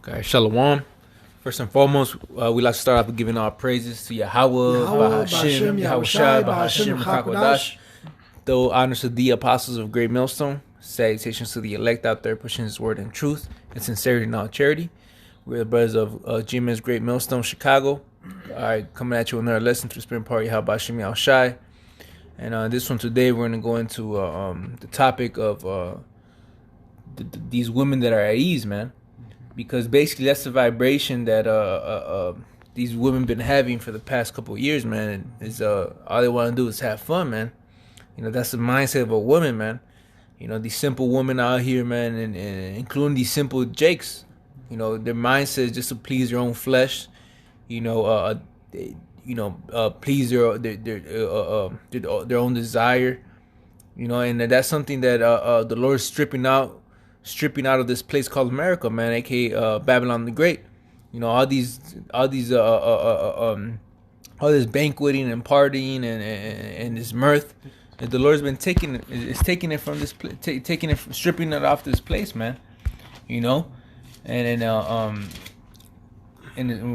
Okay, Shalom. First and foremost, we like to start off with giving our praises to Yahweh, Bahashim, Yahushai, Bahashim, Kakwadash. Though honors to the apostles of Great Millstone, salutations to the elect out there pushing his word in truth and sincerity and all charity. We're the brothers of GMS Great Millstone, Chicago. All right, coming at you with another lesson through Spirit Party, How Bahashim, Yahushai. And this one today, we're going to go into the topic of these women that are at ease, man. Because basically that's the vibration that these women been having for the past couple of years, man. Is all they want to do is have fun, man. You know, that's the mindset of a woman, man. You know, these simple women out here, man, and including these simple jakes. You know, their mindset is just to please their own flesh. You know, please their own desire. You know, and that's something that the Lord is stripping out of this place called America, man, aka Babylon the Great. You know, all this banqueting and partying and this mirth that the Lord's been taking it from this stripping it off this place, man. You know, and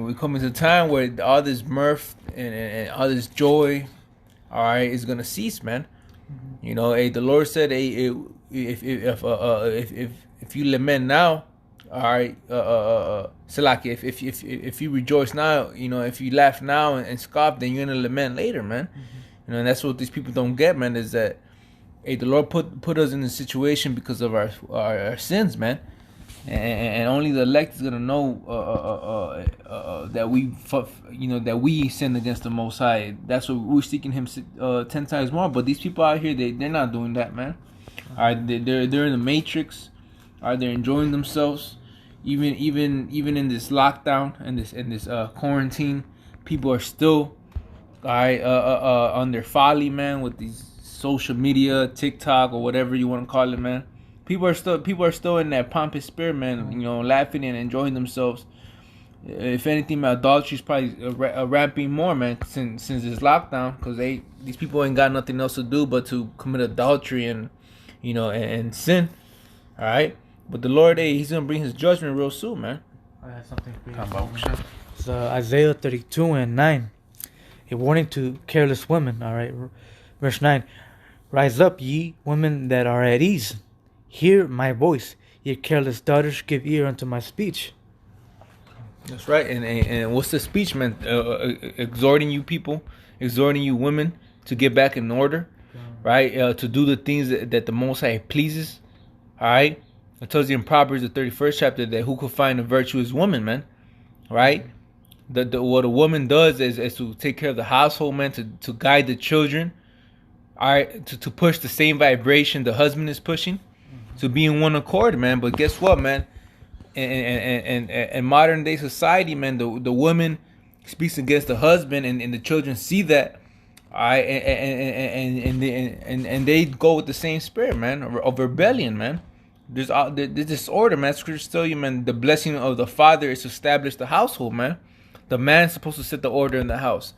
we come into a time where all this mirth and all this joy, all right, is gonna cease, man. You know, the Lord said, if you lament now, all right, Salaki, if you rejoice now, you know, if you laugh now and scoff, then you're gonna lament later, man. You know, and that's what these people don't get, man. Is that the Lord put us in this situation because of our sins, man. And only the elect is gonna know that we sinned against the Most High. That's what we're seeking Him 10 times more. But these people out here, they're not doing that, man. All right, they're in the matrix. All right, they're enjoying themselves. Even in this lockdown and this quarantine, people are still on their folly, man, with these social media, TikTok or whatever you want to call it, man. People are still in that pompous spirit, man. You know, laughing and enjoying themselves. If anything, my adultery is probably ramping more, man, since this lockdown, because these people ain't got nothing else to do but to commit adultery and, you know, and sin. All right, but the Lord, He's gonna bring His judgment real soon, man. I have something for you. It's Isaiah 32:9, a warning to careless women. All right, verse 9: Rise up, ye women that are at ease. Hear my voice, ye careless daughters, give ear unto my speech. That's right. And what's the speech, man? Exhorting you people, exhorting you women to get back in order, right? To do the things that the Most High pleases. All right. It tells you in Proverbs, the 31st chapter, that who could find a virtuous woman, man, right? What a woman does is to take care of the household, man, to guide the children, all right, to push the same vibration the husband is pushing. To be in one accord, man. But guess what, man? In modern day society, man, the woman speaks against the husband, and the children see that, and they go with the same spirit, man, of rebellion, man. There's disorder, man. Scriptures tell you, man, the blessing of the father is to establish the household, man. The man's supposed to set the order in the house.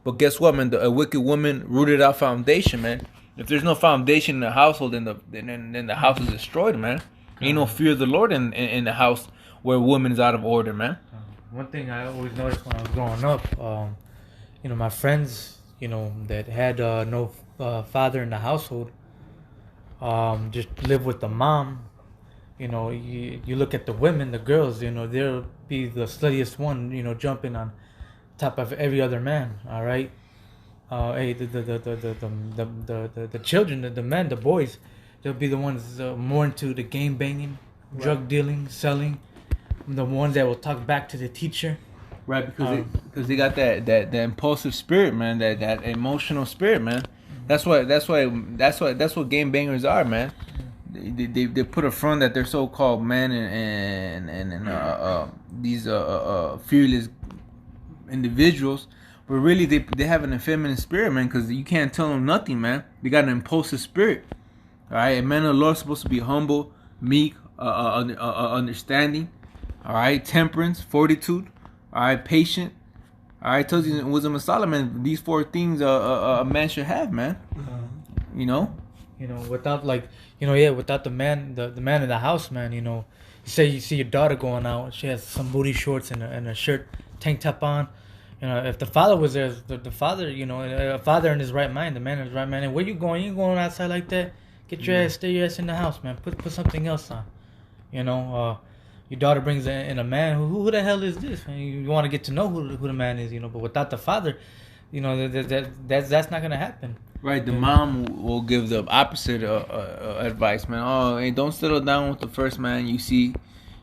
But guess what, man? A wicked woman rooted out foundation, man. If there's no foundation in the household, then the house is destroyed, man. Ain't no fear of the Lord in the house where a woman is out of order, man. One thing I always noticed when I was growing up, you know, my friends, you know, that had no father in the household, just live with the mom. You know, you look at the women, the girls, you know, they'll be the sluttiest one, you know, jumping on top of every other man. All right. Hey, the children, the men, the boys, they'll be the ones more into the game banging, right, drug dealing, selling. The ones that will talk back to the teacher, right? Because they got that impulsive spirit, man. That emotional spirit, man. That's what game bangers are, man. They put a front that they're so-called men and these fearless individuals. But really, they have an effeminate spirit, man, because you can't tell them nothing, man. They got an impulsive spirit, all right? And man of the Lord is supposed to be humble, meek, understanding, all right? Temperance, fortitude, all right? Patient, all right? It tells you in Wisdom of Solomon, these 4 things a man should have, man. You know? You know, without, like, Yeah, without the man, the man in the house, man, you say you see your daughter going out, she has some booty shorts and a shirt, tank top on. If the father was there, the father, a father in his right mind, the man in his right mind, and where you going? You going outside like that? Get your ass, stay your ass in the house, man. Put something else on. Your daughter brings in a man. Who the hell is this? Man, you want to get to know who the man is, but without the father, that's not gonna happen. Right, the mom will give the opposite advice, man. Oh, hey, don't settle down with the first man you see.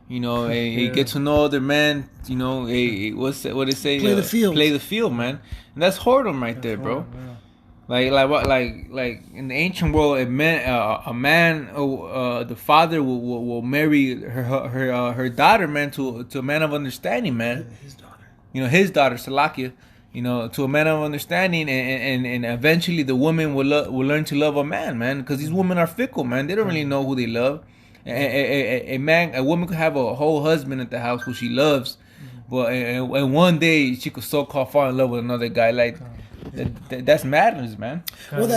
Hey, get to know other men. Hey, what they say? Play the field. Play the field, man. And that's whoredom right there, bro. Yeah. Like in the ancient world, the father will marry her daughter, man, to a man of understanding, man. His daughter, Salakia. To a man of understanding, and eventually the woman will learn to love a man, because these women are fickle, man. They don't really know who they love. A woman could have a whole husband at the house who she loves, but and one day she could so-called fall in love with another guy. Like that's madness, man. Well,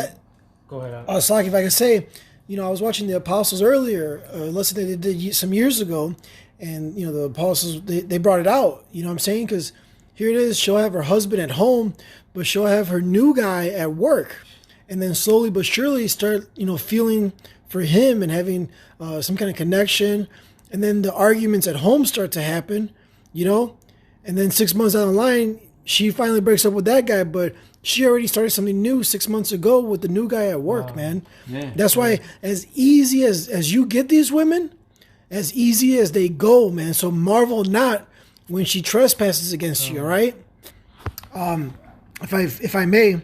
go ahead. Slaki, if I could say, I was watching the Apostles earlier, lesson they did some years ago, and the Apostles they brought it out. You know what I'm saying? Because here it is, she'll have her husband at home, but she'll have her new guy at work. And then slowly but surely start, feeling for him and having some kind of connection. And then the arguments at home start to happen, And then 6 months down the line, she finally breaks up with that guy, but she already started something new 6 months ago with the new guy at work, man. Yeah. That's why as easy as you get these women, as easy as they go, man. So marvel not when she trespasses against you, all right? If I may,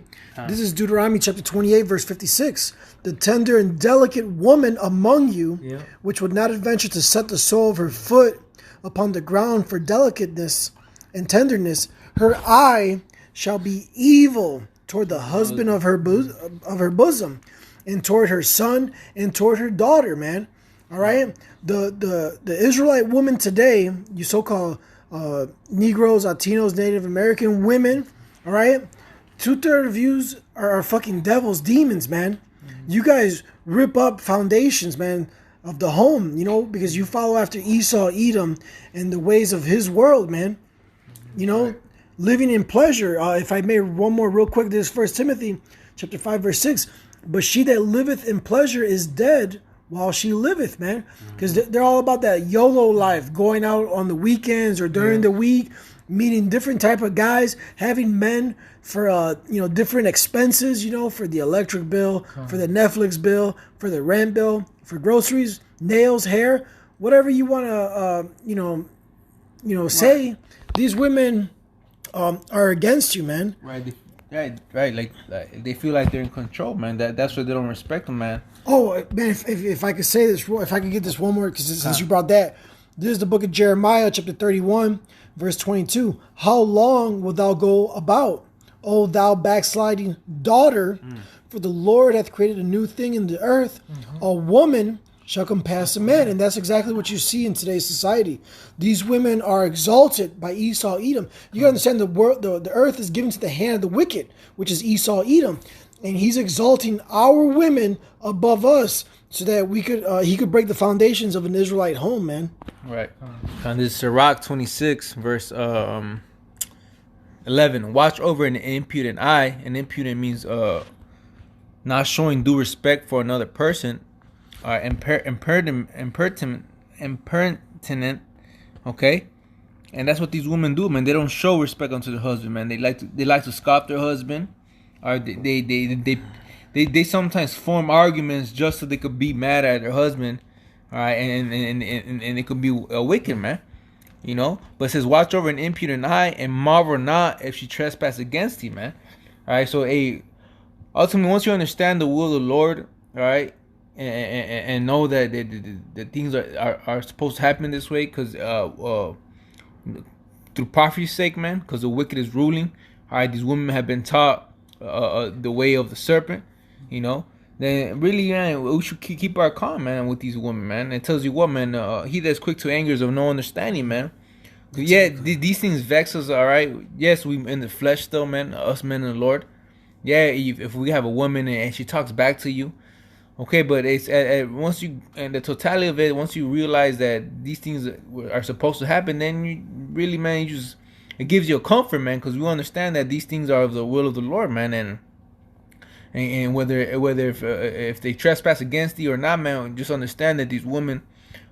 this is Deuteronomy chapter 28, verse 56. The tender and delicate woman among you, which would not adventure to set the sole of her foot upon the ground for delicateness and tenderness, her eye shall be evil toward the husband of her bosom, and toward her son, and toward her daughter, man. All right? The Israelite woman today, you so-called Negroes, Latinos, Native American women, all right? 2/3 of yous are fucking devils, demons, man. You guys rip up foundations, man, of the home, because you follow after Esau, Edom, and the ways of his world, man. Living in pleasure. If I may, one more real quick, this is 1 Timothy chapter 5, verse 6. But she that liveth in pleasure is dead while she liveth, man. Because they're all about that YOLO life, going out on the weekends or during the week, meeting different type of guys, having men for different expenses, for the electric bill, for the Netflix bill, for the rent bill, for groceries, nails, hair, whatever you want to say. These women are against you, man. Right. Like they feel like they're in control, man. That's why they don't respect them, man. Oh man, if I could say this, if I could get this one more, because since you brought that, this is the book of Jeremiah, chapter 31, verse 22. How long wilt thou go about, O thou backsliding daughter? For the Lord hath created a new thing in the earth. A woman shall compass a man. And that's exactly what you see in today's society. These women are exalted by Esau, Edom. You gotta understand the earth is given to the hand of the wicked, which is Esau, Edom. And he's exalting our women above us so that he could break the foundations of an Israelite home, man. Right. And this is Sirach 26, verse 11. Watch over an impudent eye. And impudent means not showing due respect for another person. Impertinent. Okay? And that's what these women do, man. They don't show respect unto their husband, man. They like to scoff their husband. Or they sometimes form arguments just so they could be mad at their husband, all right, and it could be a wicked, man, But it says, watch over an impudent eye and marvel not if she trespass against you, man. All right, so ultimately, once you understand the will of the Lord, all right, and know that the things are supposed to happen this way, because through prophecy's sake, man, because the wicked is ruling. All right, these women have been taught the way of the serpent, then really, man, we should keep our calm, man, with these women, man. It tells you what, man, he that's quick to anger is of no understanding, man. Yeah, these things vex us, all right? Yes, we in the flesh still, man, us men in the Lord. Yeah, if we have a woman and she talks back to you, Okay, but it's once you and the totality of it, once you realize that these things are supposed to happen, then you really, man, you just it gives you a comfort, man, because we understand that these things are of the will of the Lord, man, and whether if they trespass against you or not, man, just understand that these women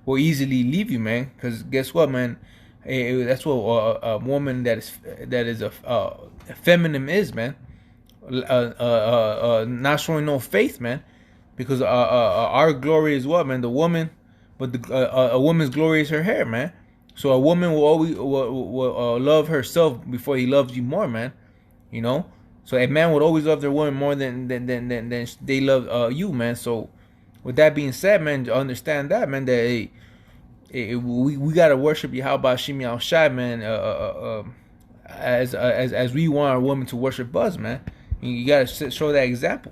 will easily leave you, man, because guess what, man, that's what a woman that is a feminine is, man, not showing no faith, man. Because our glory is what, man? The woman, but a woman's glory is her hair, man. So a woman will always will love herself before he loves you more, man. You know. So a man would always love their woman more than they love you, man. So with that being said, man, understand that, man, that we gotta worship Yahweh Shem Yahushai, man. As we want our woman to worship us, man. You gotta show that example.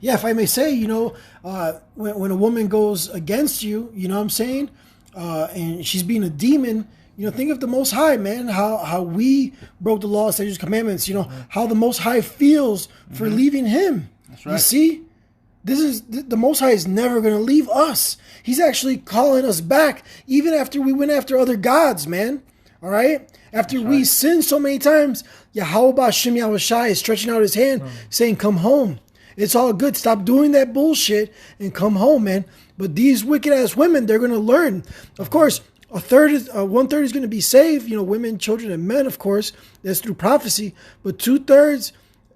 Yeah, if I may say, when a woman goes against you, you know what I'm saying, and she's being a demon, think of the Most High, man, how we broke the law, statutes, commandments, how the Most High feels for leaving him. That's right. You see, the Most High is never going to leave us. He's actually calling us back, even after we went after other gods, man. All right? After we sinned so many times, Yahweh Shem Yahushai is stretching out his hand, saying, come home. It's all good. Stop doing that bullshit and come home, man. But these wicked ass women, they're gonna learn. Of course, 1/3 is gonna be saved. Women, children, and men. Of course, that's through prophecy. But 2/3,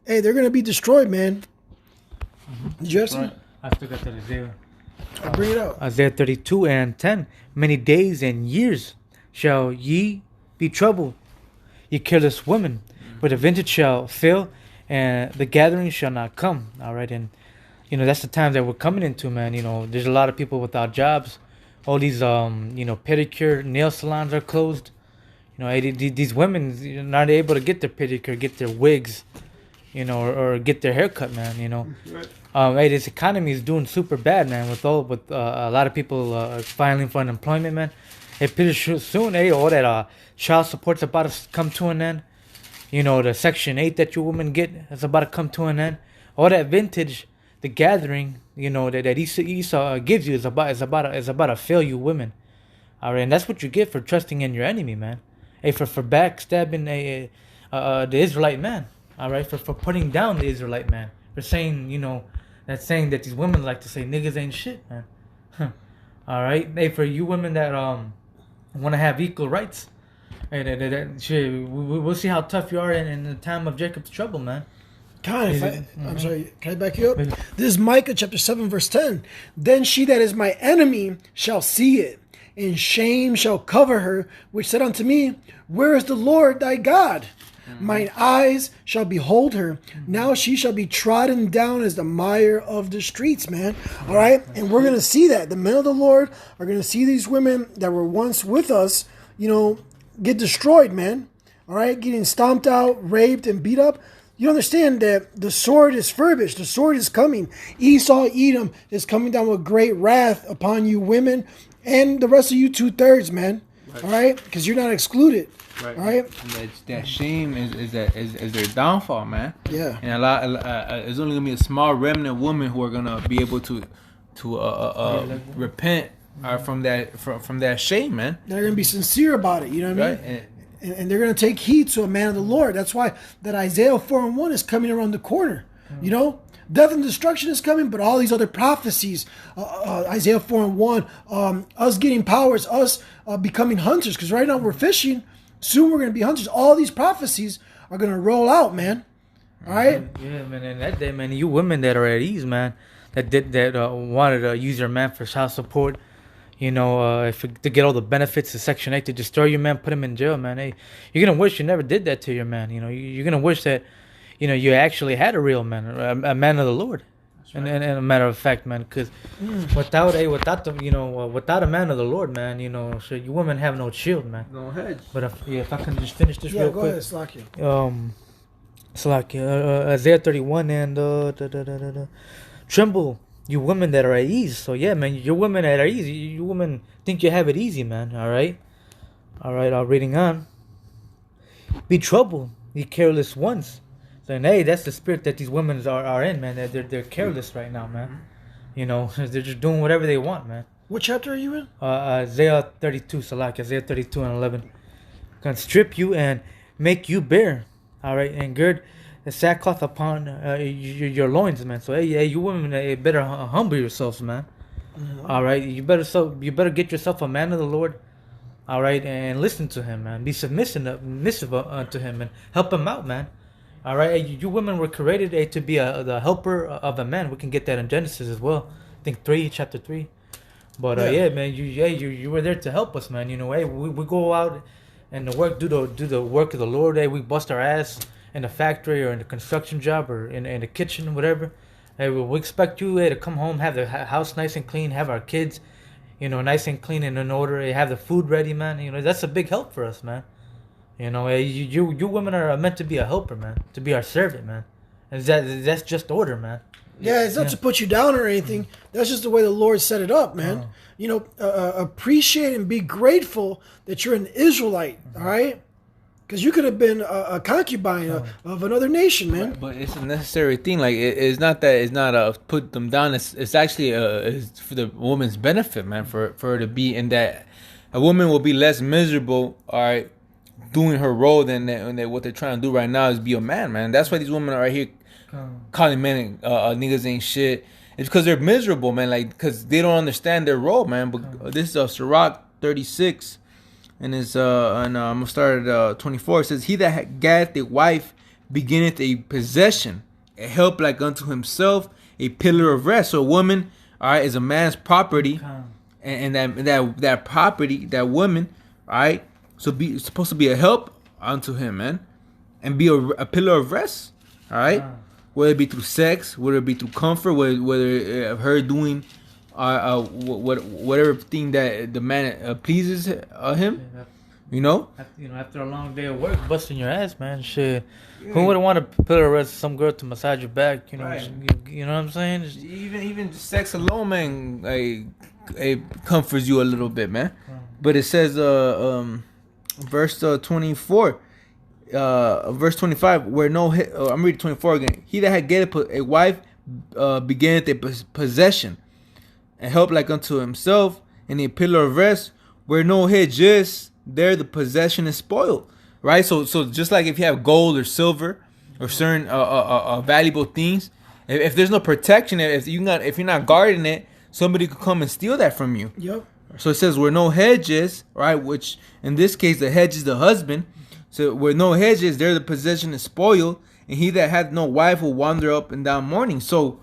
hey, they're gonna be destroyed, man. Did you have some? I still got that Isaiah. I'll bring it out. Isaiah 32:10. Many days and years shall ye be troubled, ye careless women, but the vintage shall fail, and the gathering shall not come. All right, and that's the times that we're coming into, man. There's a lot of people without jobs. All these pedicure, nail salons are closed. These women are not able to get their pedicure, get their wigs, or get their haircut, man. Hey, this economy is doing super bad, man. With a lot of people filing for unemployment, man. Hey, pretty soon, hey, all that child support's about to come to an end. The Section 8 that you women get is about to come to an end. All that vintage, the gathering, that Esau gives you is about to fail you women. All right, and that's what you get for trusting in your enemy, man. Hey, for backstabbing the Israelite man. All right, for putting down the Israelite man. For saying, saying that these women like to say niggas ain't shit, man. All right, hey, for you women that want to have equal rights. Hey, we'll see how tough you are in the time of Jacob's trouble, man. I'm sorry, can I back you up? This is Micah chapter 7, verse 10. Then she that is my enemy shall see it, and shame shall cover her, which said unto me, where is the Lord thy God? Mine eyes shall behold her. Now she shall be trodden down as the mire of the streets, man. All right? And we're going to see that. The men of the Lord are going to see these women that were once with us, get destroyed, man. All right? Getting stomped out, raped, and beat up. You understand that the sword is furbished. The sword is coming. Esau, Edom is coming down with great wrath upon you women and the rest of you 2/3, man. Right. All right? Because you're not excluded. Right. All right? And that shame is their downfall, man. Yeah. And there's only going to be a small remnant of women who are going to be able to repent from that shame, man. They're going to be sincere about it, you know what I mean? And they're going to take heed to a man of the Lord. That's why that Isaiah 4:1 is coming around the corner. Death and destruction is coming, but all these other prophecies, Isaiah 4:1, us getting powers, us becoming hunters, because right now we're fishing. Soon we're going to be hunters. All these prophecies are going to roll out, man. All right? Yeah, man. And that day, man, you women that are at ease, man, that wanted to use your man for child support, to get all the benefits of Section 8, to destroy your man, put him in jail, man. Hey, you're going to wish you never did that to your man. You're going to wish that, you actually had a real man, a man of the Lord. Right. And a matter of fact, man, because without a man of the Lord, man, so you women have no shield, man. Go ahead. But if I can just finish this real quick. Yeah, go ahead, Slakia. Isaiah 31 and tremble, you women that are at ease. So yeah, man, you women that are easy. You women think you have it easy, man. All right. Reading on. Be troubled, ye careless ones. And hey, that's the spirit that these women are in, man. They're careless right now, man. You know, they're just doing whatever they want, man. What chapter are you in? Isaiah 32, Salak, Isaiah 32 and 11. Can strip you and make you bare, all right, and gird the sackcloth upon your loins, man. So hey, you women, better humble yourselves, man. Mm-hmm. All right, you better get yourself a man of the Lord, all right, and listen to him, man. Be submissive to him and help him out, man. All right, you women were created to be the helper of a man. We can get that in Genesis as well. I think chapter 3. But yeah, man, you were there to help us, man. You know, hey, we go out and do the work of the Lord. Hey, we bust our ass in the factory or in the construction job or in the kitchen, whatever. Hey, we expect you to come home, have the house nice and clean, have our kids, you know, nice and clean and in order. Have the food ready, man. You know, that's a big help for us, man. You know, you women are meant to be a helper, man. To be our servant, man. And that's just order, man. Yeah, it's not to put you down or anything. That's just the way the Lord set it up, man. You know, appreciate and be grateful that you're an Israelite, all right? Because you could have been a concubine of another nation, man. But it's a necessary thing. Like, it's not that it's not put them down. It's actually it's for the woman's benefit, man. For her to be in that, a woman will be less miserable, all right, doing her role than what they're trying to do right now is be a man, man. That's why these women are right here calling men niggas ain't shit. It's because they're miserable, man. Like, because they don't understand their role, man. But this is Sirach 36, and it's I'm gonna start at 24. It says, "He that gatheth a wife beginneth a possession, a help like unto himself, a pillar of rest." So a woman, all right, is a man's property, and that property, that woman, all right, so it's supposed to be a help unto him, man, and be a pillar of rest, all right. Whether it be through sex, whether it be through comfort, whether her doing whatever thing that the man pleases him, you know. After a long day of work, busting your ass, man. Shit, who wouldn't want to put a rest some girl to massage your back? You know, right. You know what I'm saying? Even sex alone, man, like it comforts you a little bit, man. But it says, verse 24. Verse 25, where no I'm reading 24 again. He that had getteth a wife beginneth a possession, and help like unto himself, and a pillar of rest. Where no hedge is, there the possession is spoiled. Right. So just like if you have gold or silver or certain valuable things, if there's no protection, if you're not guarding it, somebody could come and steal that from you. Yep. So it says where no hedge is, right? Which in this case the hedge is the husband. So where no hedges, there the possession is spoiled, and he that hath no wife will wander up and down mourning. So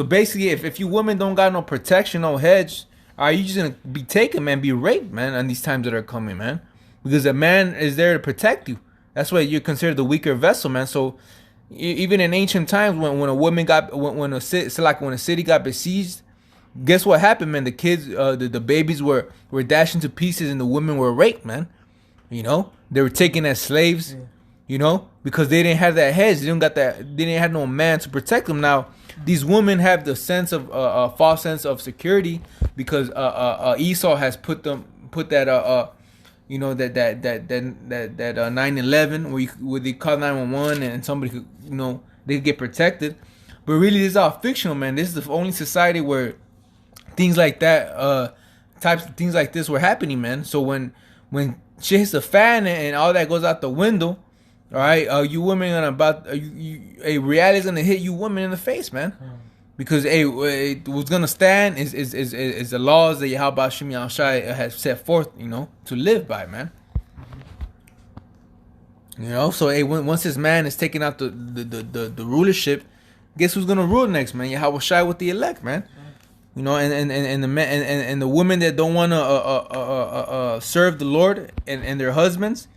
basically, if you women don't got no protection, no hedge, are you just gonna be taken, man, be raped, man, on these times that are coming, man? Because a man is there to protect you. That's why you're considered the weaker vessel, man. So even in ancient times, when a woman when a city got besieged, guess what happened, man? The kids, the babies were dashed into pieces, and the women were raped, man. You know, they were taken as slaves, you know, because they didn't have that hedge. They didn't have no man to protect them. Now, these women have the sense of false sense of security because Esau has put that 911 where they call 911 and somebody could, you know, they could get protected. But really, this is all fictional, man. This is the only society where things like that, types of things like this were happening, man. So when shit hits the fan and all that goes out the window, all right, you women a reality is gonna hit you women in the face, man, because what's gonna stand is the laws that Yahweh Shem Shai has set forth, you know, to live by, man. You know, so once this man is taking out the rulership, guess who's gonna rule next, man? Yahweh Shai with the elect, man. You know, and the men and the women that don't want to serve the Lord and their husbands,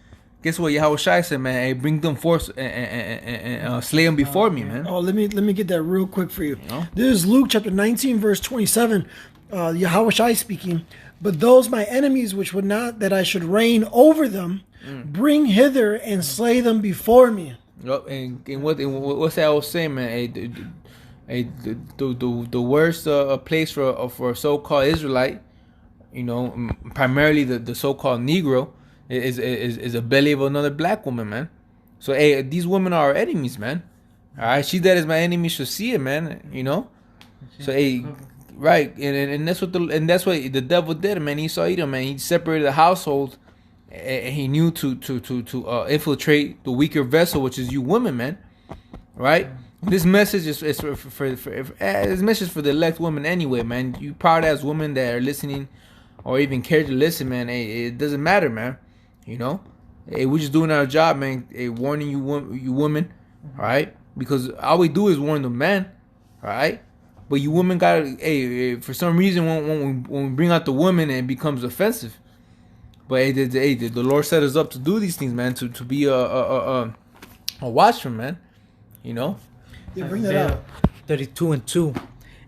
guess what? Yahweh Shai said, man, hey, bring them forth and slay them before me, man. Oh, let me get that real quick for you. This is Luke chapter 19, verse 27. Yahweh Shai speaking. But those my enemies which would not that I should reign over them, bring hither and slay them before me. And what's that old saying, man? The worst place for a so-called Israelite, you know, primarily the so-called Negro, is a belly of another black woman, man. So these women are our enemies, man. All right, she that is my enemy shall see it, man. You know. So Right, and that's what the devil did, man. He saw Edom, man. He separated the household, and he knew to infiltrate the weaker vessel, which is you women, man. Right. This message is for this message for the elect women anyway, man. You proud ass women that are listening, or even care to listen, man. It doesn't matter, man. You know, we're just doing our job, man. Warning you women, all right? Because all we do is warn the men, all right? But you women gotta, for some reason, when we bring out the women, it becomes offensive. But the Lord set us up to do these things, man. To be a watchman, man. You know. Yeah, bring that up. 32:2.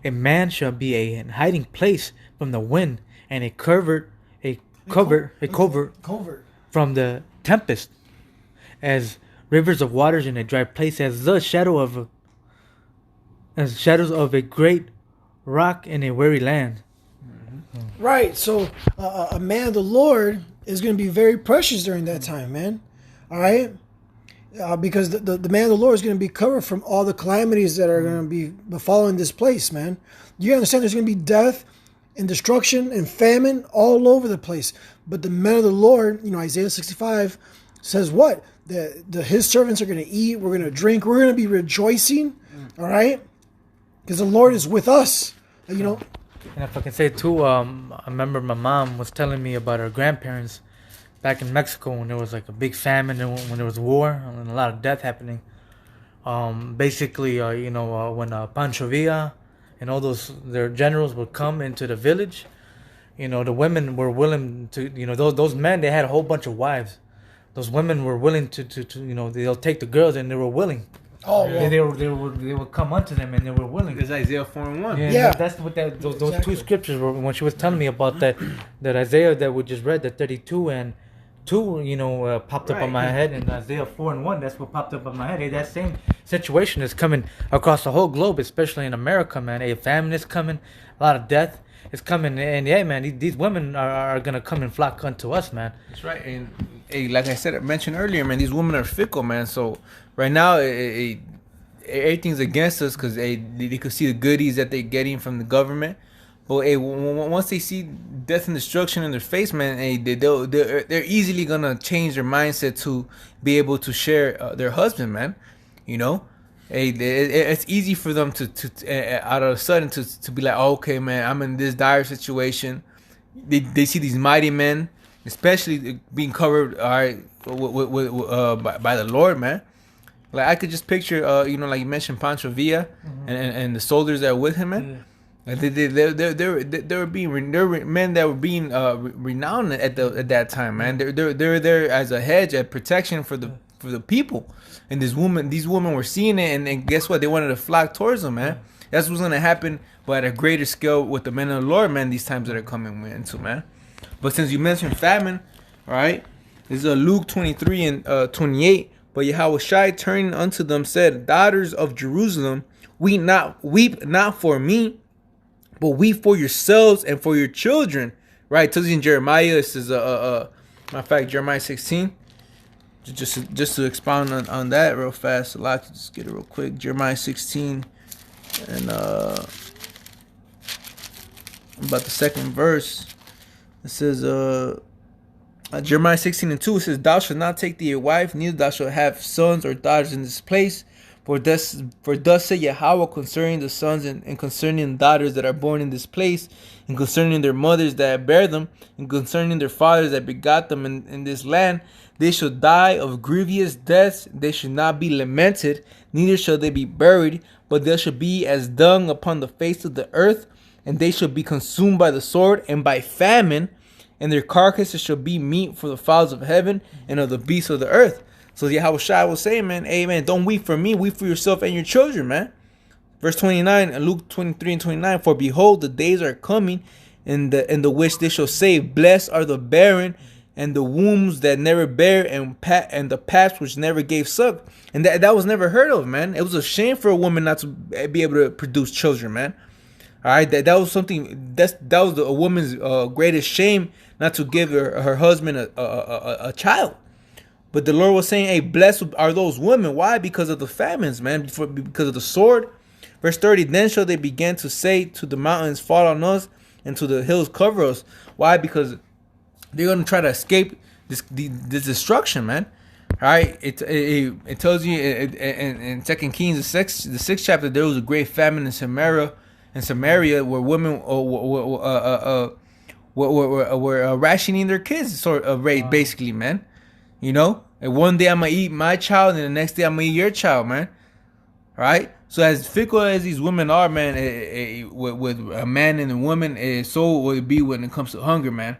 A man shall be a hiding place from the wind, and a covert from the tempest, as rivers of waters in a dry place, as the shadows of a great rock in a weary land. Right. So a man of the Lord is going to be very precious during that time, man. All right. Because the man of the Lord is going to be covered from all the calamities that are going to be befalling this place, man. You understand there's going to be death and destruction and famine all over the place. But the men of the Lord, Isaiah 65 says what? That his servants are going to eat, we're going to drink, we're going to be rejoicing, all right? Because the Lord is with us, And if I can say too, I remember my mom was telling me about her grandparents back in Mexico when there was like a big famine and when there was war and a lot of death happening. Basically, when Pancho Villa and all their generals would come into the village, the women were willing to, those men, they had a whole bunch of wives. Those women were willing to they'll take the girls, and they were willing. Oh, yeah. They would come unto them, and they were willing. It's Isaiah 4:1. Yeah. That's what those Exactly. 2 scriptures were. When she was telling me about that Isaiah that we just read, the 32 and 2, popped up on my head, and Isaiah 4:1, that's what popped up on my head. Hey, that same situation is coming across the whole globe, especially in America, man. A famine is coming, a lot of death is coming, and yeah, man, these women are gonna come and flock unto us, man. That's right, and like I mentioned earlier, man, these women are fickle, man. So right now, everything's against us because they could see the goodies that they're getting from the government. But once they see death and destruction in their face, man, they're easily gonna change their mindset to be able to share their husband, man. It's easy for them to out of a sudden to be like, oh, okay, man, I'm in this dire situation. They see these mighty men, especially being covered, all right, by the Lord, man. Like I could just picture, like you mentioned, Pancho Villa and the soldiers that were with him, man. Like they were men that were being renowned at that time, man. They're there as a hedge, a protection for the people. And these women were seeing it, and guess what? They wanted to flock towards them, man. That's what's gonna happen, but at a greater scale with the men of the Lord, man. These times that are coming into, man. But since you mentioned famine, all right, this is Luke 23 and 28. But Yahushua turning unto them said, daughters of Jerusalem, weep not for me, but weep for yourselves and for your children. Right? It tells you in Jeremiah, this is matter of fact, Jeremiah 16. Just to expound on that real fast. A lot to just get it real quick. Jeremiah 16 and about the second verse. It says Jeremiah 16:2, it says, thou shalt not take thee a wife, neither thou shalt have sons or daughters in this place. For thus said Yahweh concerning the sons and concerning the daughters that are born in this place, and concerning their mothers that bear them, and concerning their fathers that begot them in this land, they shall die of grievous deaths, they shall not be lamented, neither shall they be buried, but they shall be as dung upon the face of the earth, and they shall be consumed by the sword and by famine, and their carcasses shall be meat for the fowls of heaven and of the beasts of the earth. So Yahushua was saying, man, hey, man, don't weep for me, weep for yourself and your children, man. Verse 29, Luke 23 and 29, for behold, the days are coming in the which they shall say, blessed are the barren, and the wombs that never bear, and the paps which never gave suck. And that was never heard of, man. It was a shame for a woman not to be able to produce children, man. All right, that was something, that was a woman's greatest shame, not to give her husband a child. But the Lord was saying, hey, blessed are those women. Why? Because of the famines, man. Because of the sword. Verse 30, then shall they begin to say to the mountains, fall on us, and to the hills cover us. Why? Because they're going to try to escape this destruction, man. All right, it tells you in 2 Kings, the 6th chapter, there was a great famine in Samaria, where women were rationing their kids, sort of rate, basically, man. You know, and one day I'm gonna eat my child, and the next day I'm gonna eat your child, man. All right. So as fickle as these women are, man, with a man and a woman, so will it be when it comes to hunger, man.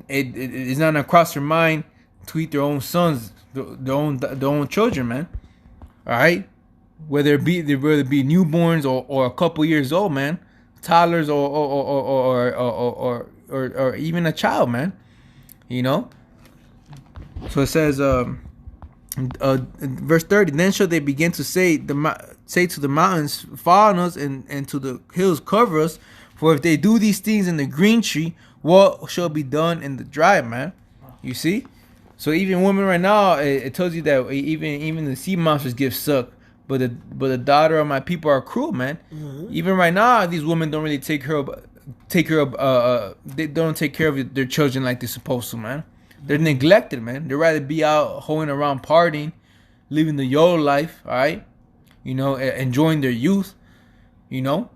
It's not gonna cross their mind to eat their own sons, their own children, man. All right. Whether it be newborns or a couple years old, man, toddlers or even a child, man. You know. So it says, verse 30. Then shall they begin to say to the mountains, fall on us, and to the hills cover us. For if they do these things in the green tree, what shall be done in the dry, man? You see. So even women right now, it tells you that even the sea monsters give suck. But the daughter of my people are cruel, man. Mm-hmm. Even right now, these women don't really take care of they don't take care of their children like they're supposed to, man. They're neglected, man. They'd rather be out hoeing around, partying, living the YOLO life, all right? You know, enjoying their youth, you know.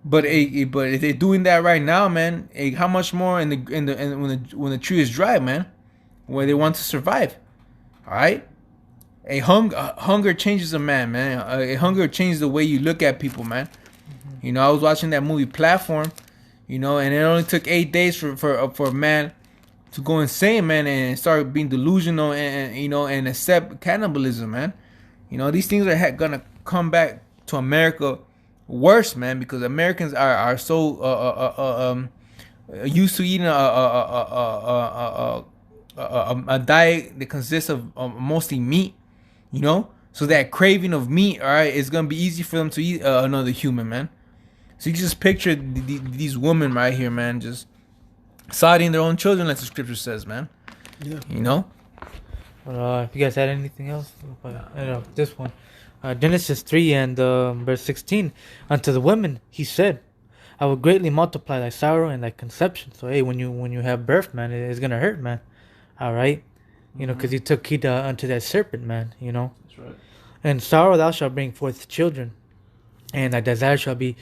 But if they're doing that right now, man, how much more when the tree is dry, man, where they want to survive, all right? Hunger changes a man, man. Hunger changes the way you look at people, man. Mm-hmm. You know, I was watching that movie Platform, you know, and it only took 8 days for a man to go insane, man, and start being delusional and you know, and accept cannibalism, man. You know, these things are gonna come back to America worse, man, because Americans are so used to eating a diet that consists of mostly meat. You know, so that craving of meat, all right, it's gonna be easy for them to eat another human, man. So you just picture these women right here, man, just siding their own children, like the scripture says, man. Yeah. You know. If you guys had anything else, this one, Genesis 3 and verse 16. Unto the women he said, I will greatly multiply thy sorrow and thy conception. So hey, when you have birth, man, it's gonna hurt, man. All right. You know, because you took heed unto that serpent, man, you know. That's right. And sorrow thou shalt bring forth children, and thy desire shall be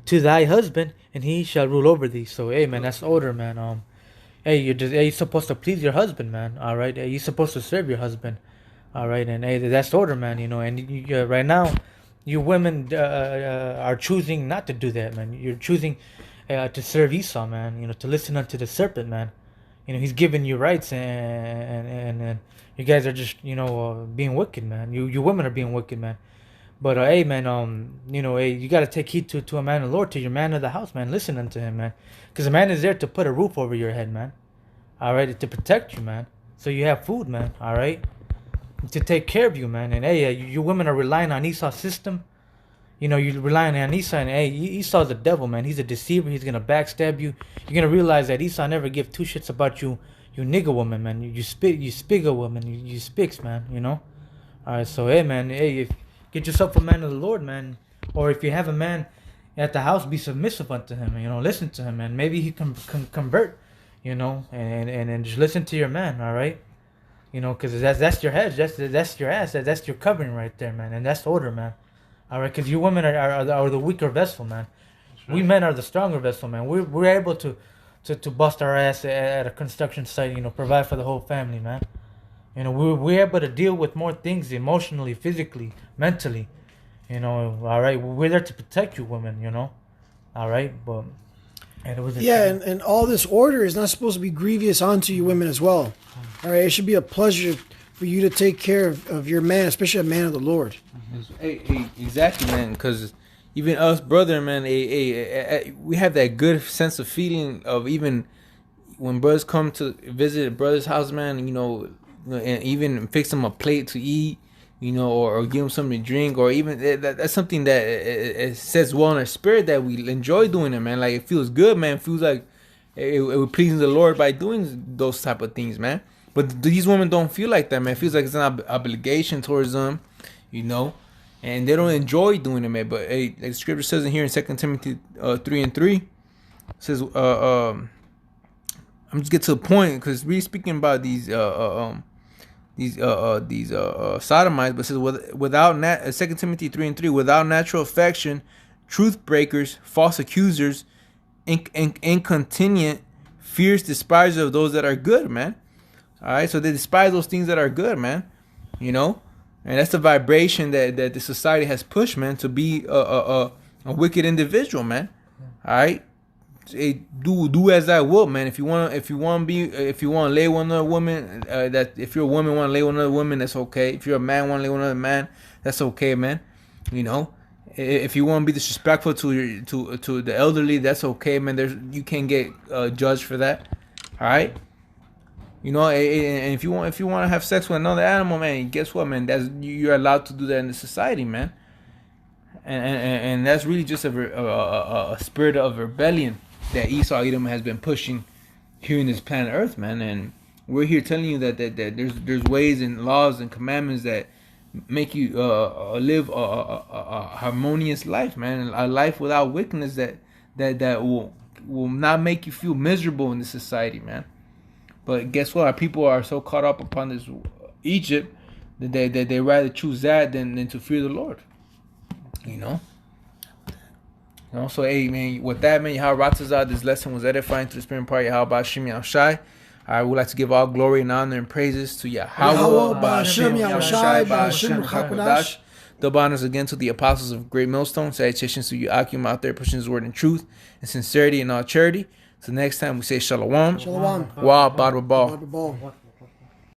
to thy husband, and he shall rule over thee. So, hey, man, that's order, man. You're supposed to please your husband, man, all right? You're supposed to serve your husband, all right? And, hey, that's order, man, you know. And right now, you women are choosing not to do that, man. You're choosing to serve Esau, man, you know, to listen unto the serpent, man. You know, he's giving you rights, and you guys are just, you know, being wicked, man. You women are being wicked, man. But hey, man, you know, hey, you gotta take heed to a man of the Lord, to your man of the house, man. Listen unto him, man, because a man is there to put a roof over your head, man. All right, to protect you, man, so you have food, man. All right, to take care of you, man. And hey, you women are relying on Esau's system. You know, you're relying on Esau, and hey, Esau's the devil, man. He's a deceiver. He's gonna backstab you. You're gonna realize that Esau never give two shits about you nigga woman, man. You spigga woman. You spics, man. You know. All right, so hey, man, hey, get yourself a man of the Lord, man. Or if you have a man at the house, be submissive unto him. You know, listen to him, man. Maybe he can convert. You know, and just listen to your man. All right. You know, because that's your head. That's your ass. That's your covering right there, man. And that's order, man. All right, because you women are the weaker vessel, man. Right. We men are the stronger vessel, man. We're able to bust our ass at a construction site, you know, provide for the whole family, man. You know, we're able to deal with more things emotionally, physically, mentally. You know, all right. We're there to protect you, women. You know, all right. But and all this order is not supposed to be grievous onto you women as well. All right, it should be a pleasure for you to take care of your man, especially a man of the Lord. Hey, exactly, man. Because even us, brother, man, we have that good sense of feeling of even when brothers come to visit a brother's house, man. You know, and even fix them a plate to eat, you know, or give them something to drink, or even that's something that it says well in our spirit that we enjoy doing it, man. Like it feels good, man. It feels like it would please the Lord by doing those type of things, man. But these women don't feel like that, man. It feels like it's an obligation towards them, you know. and they don't enjoy doing it, man. But hey, like the scripture says in here in 2 Timothy 3:3, it says, I'm just get to the point because we're speaking about these sodomites, but it says without 2 Timothy 3:3, without natural affection, truth breakers, false accusers, incontinent, fierce despisers of those that are good, man. All right, so they despise those things that are good, man. You know, and that's the vibration that the society has pushed, man, to be a wicked individual, man. All right, do as I will, man. If you want to lay with another woman, that if you're a woman want to lay with another woman, that's okay. If you're a man want to lay with another man, that's okay, man. You know, if you want to be disrespectful to the elderly, that's okay, man. You can't get judged for that. All right. You know, and if you want to have sex with another animal, man, guess what, man? You're allowed to do that in the society, man. And that's really just a spirit of rebellion that Esau Edom has been pushing here in this planet Earth, man. And we're here telling you that there's ways and laws and commandments that make you live a harmonious life, man, a life without wickedness that will not make you feel miserable in this society, man. But guess what? Our people are so caught up upon this Egypt that they rather choose that than to fear the Lord. You know? So, hey, man, with that, man, Yahweh Ratazah, this lesson was edifying to the spirit and part of Yahweh Ba'ashem Yahushai. I would like to give all glory and honor and praises to Yahweh Ba'ashem Yahushai Ba'ashem Chakadash. Double honors again to the apostles of Great Millstone. Salutations to you, Akim, out there pushing his word in truth and sincerity and all charity. So next time we say Shalom. Shalom. Wa Barbabal.